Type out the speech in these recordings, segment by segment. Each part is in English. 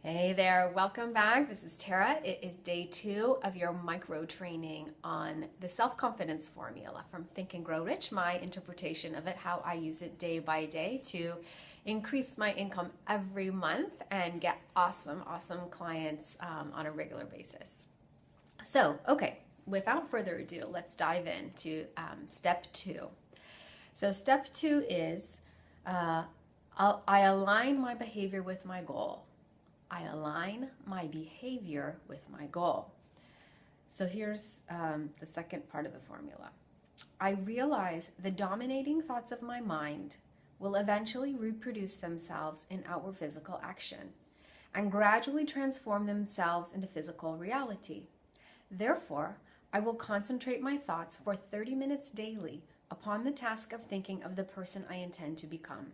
Hey there, welcome back. This is Tara. It is day 2 of your micro training on the self-confidence formula from Think and Grow Rich, my interpretation of it, how I use it day by day to increase my income every month and get awesome clients on a regular basis. So, okay, without further ado, let's dive into step 2. So step 2 is I align my behavior with my goal. I align my behavior with my goal. So here's the second part of the formula. I realize the dominating thoughts of my mind will eventually reproduce themselves in outward physical action and gradually transform themselves into physical reality. Therefore, I will concentrate my thoughts for 30 minutes daily upon the task of thinking of the person I intend to become,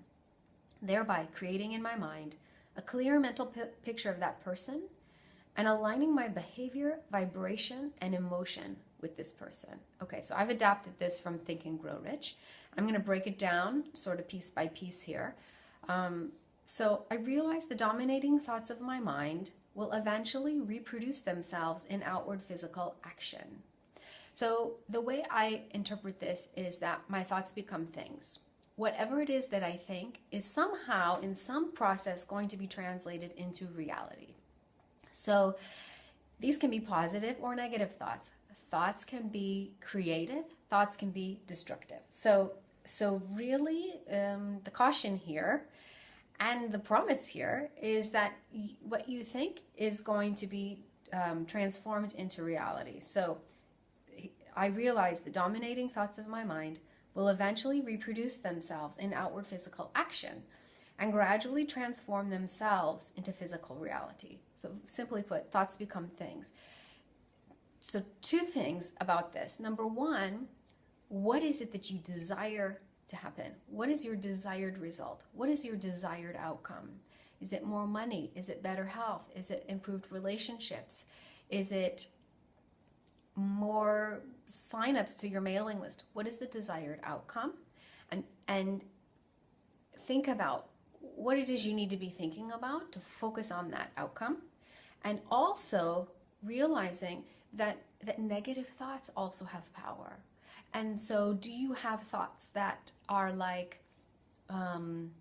thereby creating in my mind a clear mental picture of that person and aligning my behavior, vibration, and emotion with this person. Okay, so I've adapted this from Think and Grow Rich. I'm going to break it down sort of piece by piece here. So I realize the dominating thoughts of my mind will eventually reproduce themselves in outward physical action. So the way I interpret this is that my thoughts become things. Whatever it is that I think is somehow in some process going to be translated into reality. So these can be positive or negative thoughts. Thoughts can be creative, thoughts can be destructive. So really the caution here and the promise here is that what you think is going to be transformed into reality. So I realize the dominating thoughts of my mind will eventually reproduce themselves in outward physical action and gradually transform themselves into physical reality. So simply put, thoughts become things. So 2 things about this. Number 1, what is it that you desire to happen? What is your desired result? What is your desired outcome? Is it more money? Is it better health? Is it improved relationships? Is it more signups to your mailing list? What is the desired outcome? And think about what it is you need to be thinking about to focus on that outcome. And also realizing that negative thoughts also have power. And so do you have thoughts that are like, I'm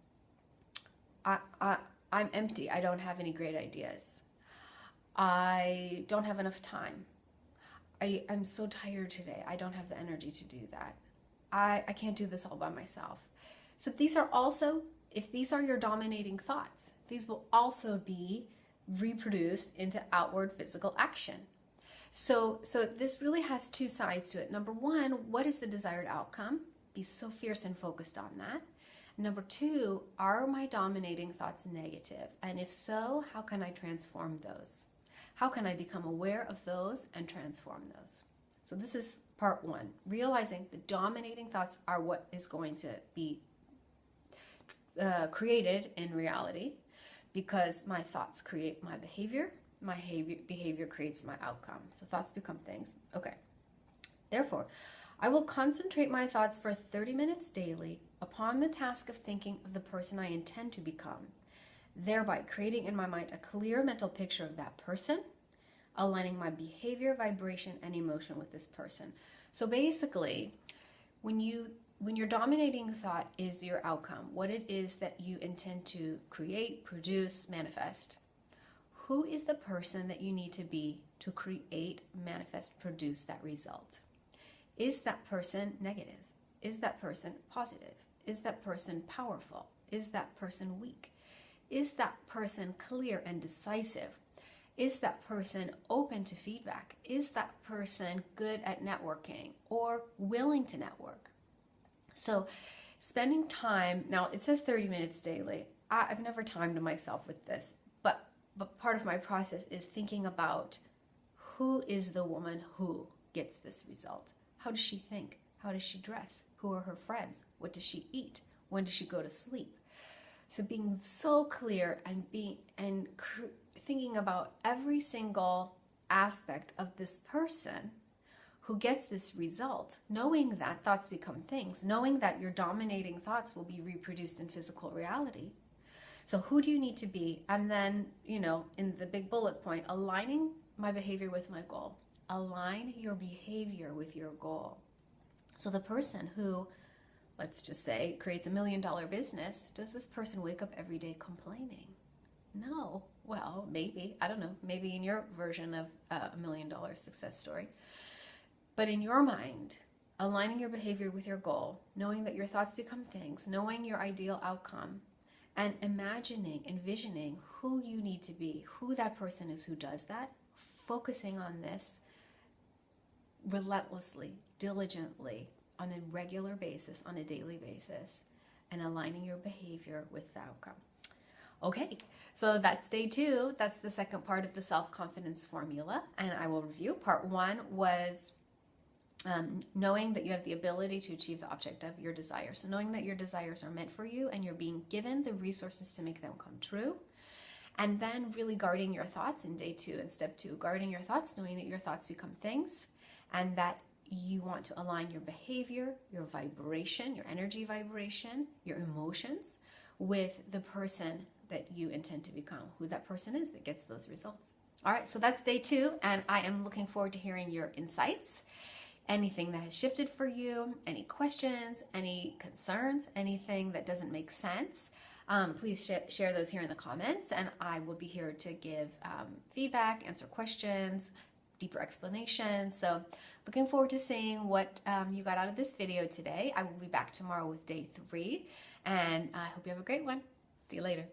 empty, I don't have any great ideas, I don't have enough time, I'm so tired today, I don't have the energy to do that, I can't do this all by myself. So these are also, if these are your dominating thoughts, these will also be reproduced into outward physical action. So this really has 2 sides to it. Number 1, what is the desired outcome? Be so fierce and focused on that. Number 2, are my dominating thoughts negative? And if so, how can I transform those? How can I become aware of those and transform those? So this is part 1, realizing the dominating thoughts are what is going to be created in reality, because my thoughts create my behavior creates my outcome. So thoughts become things. Okay. Therefore, I will concentrate my thoughts for 30 minutes daily upon the task of thinking of the person I intend to become, thereby creating in my mind a clear mental picture of that person, aligning my behavior, vibration, and emotion with this person. So basically, when your dominating thought is your outcome, what it is that you intend to create, produce, manifest, who is the person that you need to be to create, manifest, produce that result? Is that person negative? Is that person positive? Is that person powerful? Is that person weak? Is that person clear and decisive? Is that person open to feedback? Is that person good at networking or willing to network? So spending time, now it says 30 minutes daily. I've never timed myself with this, but part of my process is thinking about who is the woman who gets this result? How does she think? How does she dress? Who are her friends? What does she eat? When does she go to sleep? So being so clear and thinking about every single aspect of this person who gets this result, knowing that thoughts become things, knowing that your dominating thoughts will be reproduced in physical reality. So who do you need to be? And then, in the big bullet point, aligning my behavior with my goal. Align your behavior with your goal. So the person who, let's just say, creates $1 million business, does this person wake up every day complaining? No. Well, maybe, I don't know, maybe in your version of a $1 million success story. But in your mind, aligning your behavior with your goal, knowing that your thoughts become things, knowing your ideal outcome, and envisioning who you need to be, who that person is who does that, focusing on this relentlessly, diligently, on a regular basis, on a daily basis, and aligning your behavior with the outcome. Okay, so that's day 2. That's the second part of the self-confidence formula, and I will review. Part 1 was knowing that you have the ability to achieve the object of your desire. So knowing that your desires are meant for you and you're being given the resources to make them come true. And then really guarding your thoughts in day 2 and step 2, guarding your thoughts, knowing that your thoughts become things, and that you want to align your behavior, your vibration, your energy vibration, your emotions with the person that you intend to become, who that person is that gets those results. All right, so that's day 2, and I am looking forward to hearing your insights. Anything that has shifted for you, any questions, any concerns, anything that doesn't make sense, please share those here in the comments, and I will be here to give feedback, answer questions, deeper explanations. So looking forward to seeing what you got out of this video today. I will be back tomorrow with day 3, and I hope you have a great one. See you later.